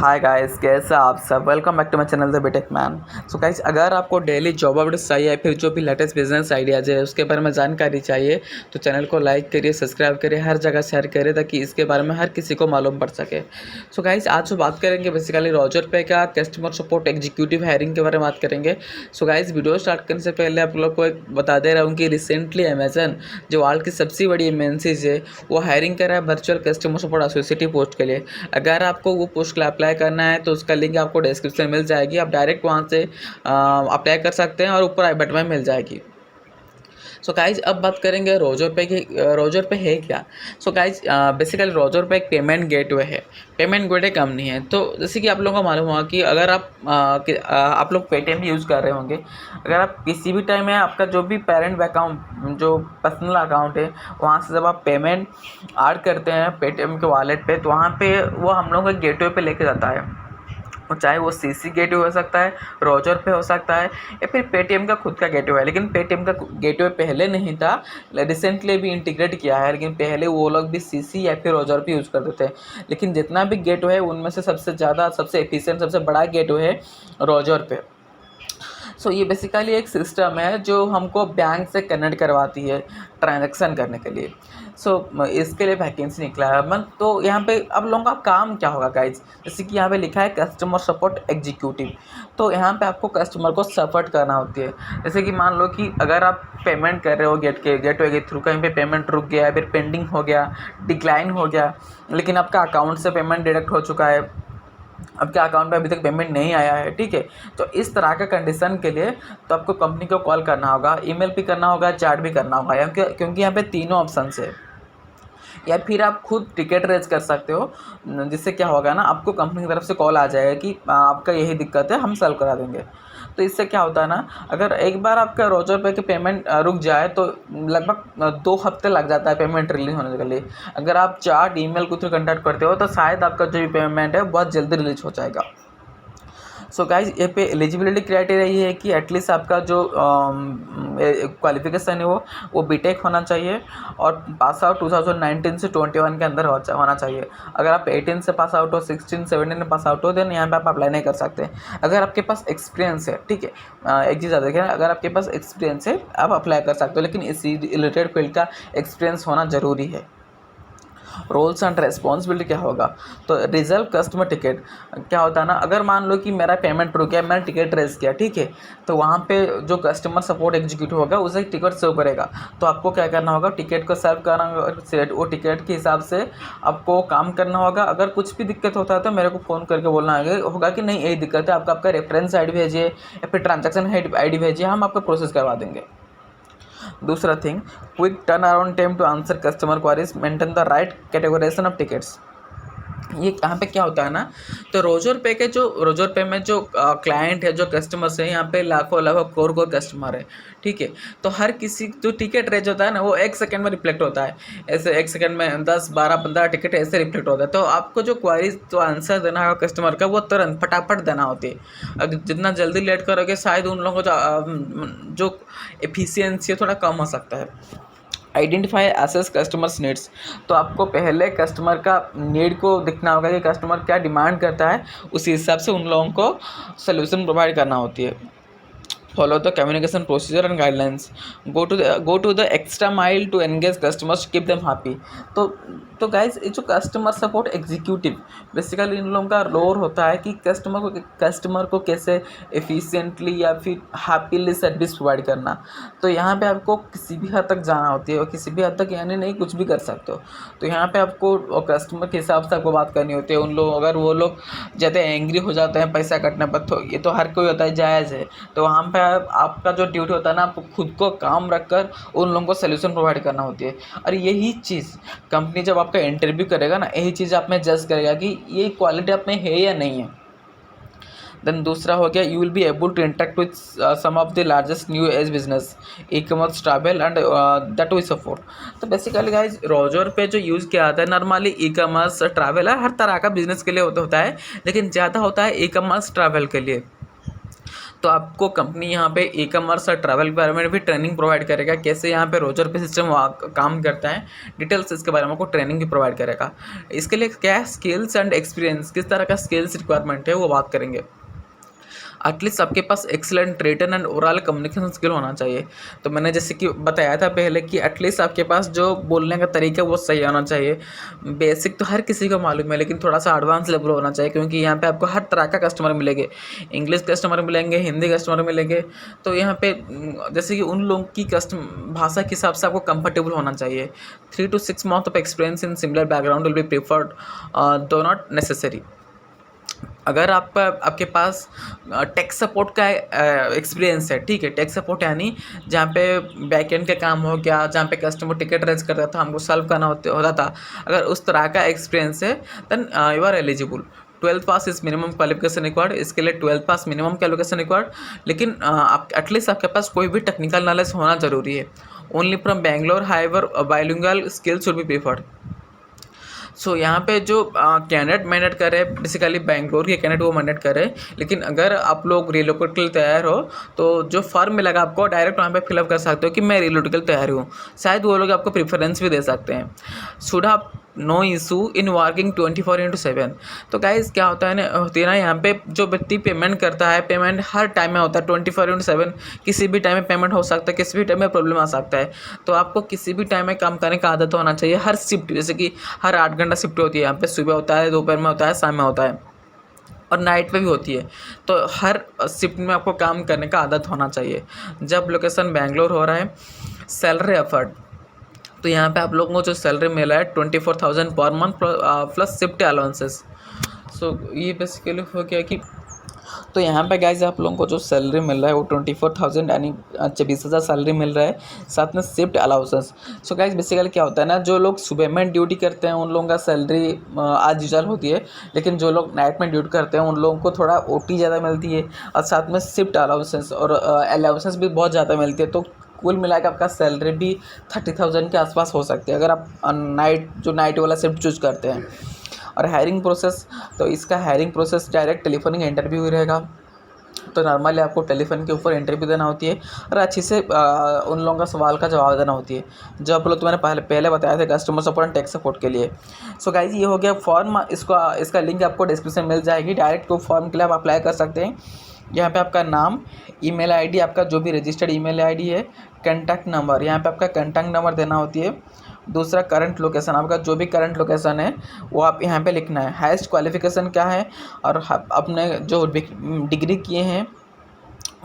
Hi guys, कैसे आप सब। Welcome back to my channel the BTech man. So guys, अगर आपको डेली जॉब अपडेट्स चाहिए या फिर जो भी लेटेस्ट बिजनेस आइडियाज़ है उसके बारे में जानकारी चाहिए तो चैनल को लाइक करिए, सब्सक्राइब करिए, हर जगह शेयर करिए ताकि इसके बारे में हर किसी को मालूम पड़ सके। सो गाइस, आज जो बात करेंगे बेसिकली रोजर पे का कस्टमर सपोर्ट एग्जीक्यूटिव हायरिंग के बारे में बात करेंगे। सो गाइस, वीडियो स्टार्ट करने से पहले आप लोग को एक बता दे रहा हूँ कि रिसेंटली अमेजन जो वर्ल्ड की सबसे बड़ी एमएनसीज है वो हायरिंग कर रहा है virtual customer support associate post के लिए। अगर आपको वो पोस्ट के लिए अप्लाई करना है तो उसका लिंक आपको डिस्क्रिप्शन में मिल जाएगी, आप डायरेक्ट वहाँ से अप्लाई कर सकते हैं और ऊपर आई बटन में मिल जाएगी। सो गाइज, अब बात करेंगे रोजर पे की। रोजर पे है क्या। सो गाइज, बेसिकली रोजर पे एक पेमेंट गेटवे है। पेमेंट गेटवे कंपनी है। तो जैसे कि आप लोगों को मालूम होगा कि अगर आप लोग पेटीएम यूज़ कर रहे होंगे, अगर आप किसी भी टाइम में आपका जो भी पेरेंट अकाउंट जो पर्सनल अकाउंट है वहाँ से जब आप पेमेंट ऐड करते हैं पेटीएम के वॉलेट पे, तो वहाँ पे वो हम लोग के गेटवे पे लेके जाता है। और चाहे वो सीसी गेटवे हो सकता है, रोजर पे हो सकता है, या फिर पेटीएम का खुद का गेटवे है। लेकिन पेटीएम का गेटवे पहले नहीं था, रिसेंटली भी इंटीग्रेट किया है। लेकिन पहले वो लोग भी सीसी या फिर रोजर पे यूज़ करते थे। लेकिन जितना भी गेटवे है उनमें से सबसे ज़्यादा, सबसे एफिशिएंट, सबसे बड़ा गेटवे है रोजर पे। सो ये बेसिकली एक सिस्टम है जो हमको बैंक से कनेक्ट करवाती है ट्रांजैक्शन करने के लिए। इसके लिए वैकेंसी निकला है मन। तो यहाँ पे अब लोगों का काम क्या होगा गाइज, जैसे कि यहाँ पे लिखा है कस्टमर सपोर्ट एग्जीक्यूटिव। तो यहाँ पे आपको कस्टमर को सपोर्ट करना होती है। जैसे कि मान लो कि अगर आप पेमेंट कर रहे हो गेटवे के थ्रू, कहीं पे पेमेंट रुक गया, फिर पेंडिंग हो गया, डिक्लाइन हो गया, लेकिन आपका अकाउंट से पेमेंट डिडक्ट हो चुका है, आपके अकाउंट में अभी तक पेमेंट नहीं आया है, ठीक है। तो इस तरह के कंडीशन के लिए तो आपको कंपनी को कॉल करना होगा, ईमेल भी करना होगा, चैट भी करना होगा, क्योंकि यहाँ पे तीनों ऑप्शन है। या फिर आप खुद टिकट रेज कर सकते हो, जिससे क्या होगा ना, आपको कंपनी की तरफ से कॉल आ जाएगा कि आपका यही दिक्कत है, हम सॉल्व करा देंगे। तो इससे क्या होता है ना, अगर एक बार आपका रोजर पे की पेमेंट रुक जाए तो लगभग 2 हफ्ते लग जाता है पेमेंट रिलीज होने के लिए। अगर आप चैट ईमेल के थ्रू कंटैक्ट करते हो तो शायद आपका जो भी पेमेंट है बहुत जल्दी रिलीज हो जाएगा। सो गाइज, ये पे एलिजिबिलिटी क्राइटेरिया ये है कि एटलीस्ट आपका जो क्वालिफिकेशन है वो बीटेक होना चाहिए और पास आउट 2019 से 21 के अंदर होना चाहिए। अगर आप 18 से पास आउट हो, 16 17 में पास आउट हो, देन यहाँ पे आप अप्लाई नहीं कर सकते। अगर आपके पास एक्सपीरियंस है, ठीक है, एक चीज़ देखें, अगर आपके पास एक्सपीरियंस है आप अप्लाई कर सकते हो, लेकिन इसी रिलेटेड फील्ड का एक्सपीरियंस होना ज़रूरी है। रोल्स एंड रेस्पॉन्सिबिलिटी क्या होगा, तो रिजर्व कस्टमर टिकट क्या होता है ना, अगर मान लो कि मेरा पेमेंट रुक गया, मैंने टिकट रेज किया, ठीक है, तो वहाँ पे जो कस्टमर सपोर्ट एग्जीक्यूटिव होगा उसे टिकट सर्व करेगा। तो आपको क्या करना होगा, टिकट को सर्व करना होगा, वो टिकट के हिसाब से आपको काम करना होगा। अगर कुछ भी दिक्कत होता है तो मेरे को फ़ोन करके बोलना होगा कि नहीं यही दिक्कत है, आपका रेफरेंस आई डी भेजिए या फिर ट्रांजेक्शन आई डी भेजिए, हम आपका प्रोसेस करवा देंगे। दूसरा thing, quick turn around time to answer customer queries, maintain the right categorisation of tickets. ये यहाँ पे क्या होता है ना, तो रोजर पे में जो क्लाइंट है, जो कस्टमर्स है, यहाँ पे लाखों लाखों करोड़ कस्टमर है, ठीक है। तो हर किसी जो टिकट रेज होता है ना वो 1 सेकंड में रिफ्लेक्ट होता है। ऐसे 1 सेकंड में 10 12 15 टिकट ऐसे रिफ्लेक्ट होता है। तो आपको जो क्वारीज जो आंसर देना है कस्टमर का वो तुरंत फटाफट देना होती है। अगर जितना जल्दी लेट करोगे शायद उन लोगों को जो एफिशिएंसी है थोड़ा कम हो सकता है। आइडेंटिफाई एसेस कस्टमर्स नीड्स, तो आपको पहले कस्टमर का नीड को देखना होगा कि कस्टमर क्या डिमांड करता है, उसी हिसाब से उन लोगों को सोल्यूशन प्रोवाइड करना होती है। Follow the communication procedure and guidelines, go to the extra mile to engage customers, keep them happy. तो गाइज, ये जो कस्टमर सपोर्ट एग्जीक्यूटिव बेसिकली इन लोगों का रोल होता है कि कस्टमर को कैसे एफिशिएंटली या फिर हैप्पीली सर्विस प्रोवाइड करना। तो यहाँ पे आपको किसी भी हद तक जाना होती है, और किसी भी हद तक यानी नहीं कुछ भी कर सकते हो। तो यहाँ पे आपको कस्टमर के हिसाब से आपको बात करनी होती है। उन लोग अगर वो लोग ज़्यादा एंग्री हो जाते हैं पैसा कटने पर, तो ये तो हर कोई होता है, जायज़ है। तो वहाँ पे आपका जो ड्यूटी होता है ना, आपको खुद को काम रखकर उन लोगों को सोल्यूशन प्रोवाइड करना होती है। और यही चीज़ कंपनी जब आपका इंटरव्यू करेगा ना, यही चीज़ आप में जज करेगा कि ये क्वालिटी आप में है या नहीं है। देन दूसरा हो गया, you will be able to interact with some of the largest new age business, e commerce, travel and that we support. तो बेसिकली गाइज, रोजर पे जो यूज़ किया जाता है नॉर्मली ई कॉमर्स, ट्रैवल है, हर तरह का बिजनेस के लिए होता है, लेकिन ज़्यादा होता है ई कॉमर्स ट्रैवल के लिए। तो आपको कंपनी यहाँ पे ई कॉमर्स और ट्रैवल के बारे में भी ट्रेनिंग प्रोवाइड करेगा, कैसे यहाँ पे रोजर पे सिस्टम काम करता है, डिटेल्स इसके बारे में आपको ट्रेनिंग भी प्रोवाइड करेगा। इसके लिए क्या स्किल्स एंड एक्सपीरियंस, किस तरह का स्किल्स रिक्वायरमेंट है वो बात करेंगे। एटलीस्ट आपके पास excellent written and oral communication skill होना चाहिए। तो मैंने जैसे कि बताया था पहले कि एटलीस्ट आपके पास जो बोलने का तरीका वो सही होना चाहिए। बेसिक तो हर किसी को मालूम है, लेकिन थोड़ा सा एडवांस लेवल होना चाहिए, क्योंकि यहाँ पे आपको हर तरह का कस्टमर मिलेंगे। इंग्लिश कस्टमर मिलेंगे, हिंदी कस्टमर मिलेंगे। तो यहाँ पे जैसे कि उन लोगों की भाषा के हिसाब से आपको कंफर्टेबल होना चाहिए। 3 to 6 months of experience in similar background will be preferred, दो नॉट नेसेसरी। अगर आपके पास टेक सपोर्ट का एक्सपीरियंस है, ठीक है, टेक सपोर्ट यानी जहाँ पे बैकएंड का काम हो गया, जहाँ पे कस्टमर टिकट रेज करता था, हमको सॉल्व करना होता था, अगर उस तरह का एक्सपीरियंस है then you are eligible. 12th pass इस मिनिमम क्वालिफिकेशन रिक्वायर्ड, इसके लिए 12th पास मिनिमम क्वालिफिकेशन रिक्वायर्ड। लेकिन आप एटलीस्ट आपके पास कोई भी टेक्निकल नॉलेज होना जरूरी है। Only from Bangalore, however bilingual skills should be preferred. So यहाँ पे जो कैंडिडेट मैंडेट कर रहे हैं, बेसिकली बैंगलोर के कैंडिडेट वो मैंडेट कर रहे हैं। लेकिन अगर आप लोग रिलोकेट के लिए तैयार हो तो जो फॉर्म मिलेगा आपको डायरेक्ट वहाँ पे फिलअप कर सकते हो कि मैं रिलोकेट के लिए तैयार हूँ। शायद वो लोग आपको प्रेफरेंस भी दे सकते हैं। Should have no issue in working 24/7। तो गाइस क्या होता है ना यहाँ पे जो व्यक्ति पेमेंट करता है, पेमेंट हर टाइम में होता है 24/7। किसी भी टाइम में पेमेंट हो सकता है, किसी भी टाइम में प्रॉब्लम आ सकता है। तो आपको किसी भी टाइम में काम करने का आदत होना चाहिए। हर शिफ्ट, जैसे कि हर 8 घंटा शिफ्ट होती है यहाँ पे, सुबह होता है, दोपहर में होता है, शाम में होता है और नाइट पे भी होती है। तो हर शिफ्ट में आपको काम करने का आदत होना चाहिए। जब लोकेशन बैंगलोर हो रहा है, सैलरी ऑफर्ड, तो यहाँ पे आप लोगों को जो सैलरी मिला है 24,000 per month plus shift allowances. So ये बेसिकली हो गया कि तो यहाँ पे गाइज आप लोगों को जो सैलरी मिल रहा है वो 24,000 यानी 24,000 सैलरी मिल रहा है, साथ में shift allowances. So guys basically क्या होता है ना, जो लोग सुबह में ड्यूटी करते हैं उन लोगों का सैलरी आज यूजुअल होती है, लेकिन जो लोग नाइट में ड्यूटी करते हैं उन लोगों को थोड़ा ओटी ज़्यादा मिलती है और साथ में शिफ्ट अलाउंसेस और अलाउंसेस भी बहुत ज़्यादा मिलती है। तो कुल मिला के आपका सैलरी भी 30,000 के आसपास हो सकती है अगर आप नाइट वाला शिफ्ट चूज करते हैं। और हायरिंग प्रोसेस, तो इसका hiring process direct telephonic interview ही रहेगा। तो नॉर्मली आपको टेलीफोन के ऊपर इंटरव्यू देना होती है और अच्छे से उन लोगों का सवाल का जवाब देना होती है, जो आप लोग मैंने पहले बताया था customer support and tech support के लिए। सो गाइज ये हो गया फॉर्म। इसका लिंक आपको डिस्क्रिप्शन में मिल जाएगी। डायरेक्ट को फॉर्म के लिए आप अप्लाई कर सकते हैं। यहाँ पे आपका नाम, ईमेल आईडी, आपका जो भी रजिस्टर्ड ईमेल आईडी है, कॉन्टैक्ट नंबर, यहाँ पे आपका कॉन्टैक्ट नंबर देना होती है। दूसरा करंट लोकेशन, आपका जो भी करंट लोकेशन है वो आप यहाँ पे लिखना है। हाईएस्ट क्वालिफिकेशन क्या है और अपने जो डिग्री किए हैं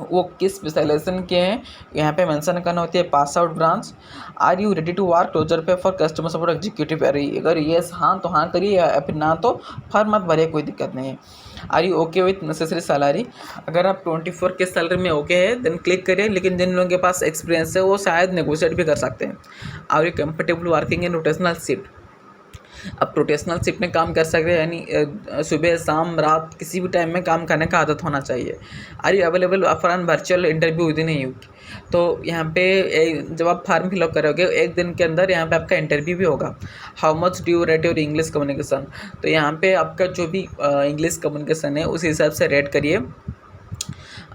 वो किस स्पेशलाइजेशन के हैं यहाँ पे मेंशन करना होती है। Pass out branch, are you ready to work closer pay for customer support executive. अगर येस हाँ तो हाँ करिए, या फिर ना तो फॉर मत भरिए, कोई दिक्कत नहीं है। Are you okay with necessary salary, अगर आप 24 के सैलरी में ओके है देन क्लिक करिए, लेकिन जिन लोगों के पास एक्सपीरियंस है वो शायद नेगोशिएट भी कर सकते हैं। Are you comfortable working in rotational shift, अब रोटेशनल शिफ्ट में काम कर सकते हैं, यानी सुबह शाम रात किसी भी टाइम में काम करने का आदत होना चाहिए। Are you available for an virtual interview within a week, तो यहाँ पे जब आप फॉर्म फिलअप करोगे एक दिन के अंदर यहाँ पे आपका इंटरव्यू भी होगा। How much do you rate your English communication, तो यहाँ पे आपका जो भी इंग्लिश कम्युनिकेशन है उस हिसाब से रेट करिए।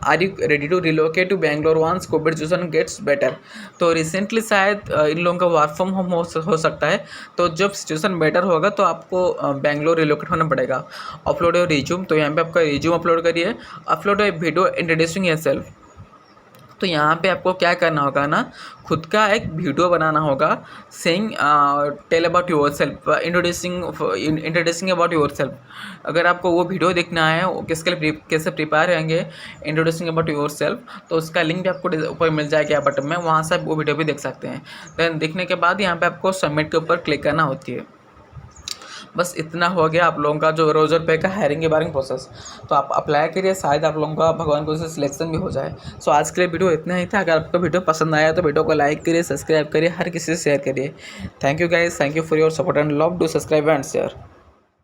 Are you ready to relocate to Bangalore once Covid situation gets better, तो रिसेंटली शायद इन लोगों का वर्क फ्रॉम होम हो सकता है, तो जब सिचुएशन बेटर होगा तो आपको बैंगलोर रिलोकेट होना पड़ेगा। अपलोड योर रिज्यूम, तो यहाँ पे आपका रिज्यूम अपलोड करिए। अपलोड ए वीडियो इंट्रोड्यूसिंग योरसेल्फ, तो यहाँ पे आपको क्या करना होगा ना, खुद का एक वीडियो बनाना होगा saying tell about yourself, introducing about yourself. अगर आपको वो वीडियो देखना है वो किसके लिए कैसे प्रिपेयर रहेंगे इंट्रोड्यूसिंग अबाउट योर सेल्फ, तो उसका लिंक भी आपको ऊपर मिल जाएगा बटन में, वहाँ से आप वो वीडियो भी देख सकते हैं। देन देखने के बाद यहाँ पे आपको सबमिट के ऊपर क्लिक करना होती है। बस इतना हो गया आप लोगों का जो रोजर पे का हायरिंग के बारे में प्रोसेस। तो आप अप्लाई करिए, शायद आप लोगों का भगवान को से सिलेक्शन भी हो जाए। सो आज के लिए वीडियो इतना ही था। अगर आपको वीडियो पसंद आया तो वीडियो को लाइक करिए, सब्सक्राइब करिए, हर किसी से शेयर करिए। Thank you guys, thank you for your support and love, do subscribe and share.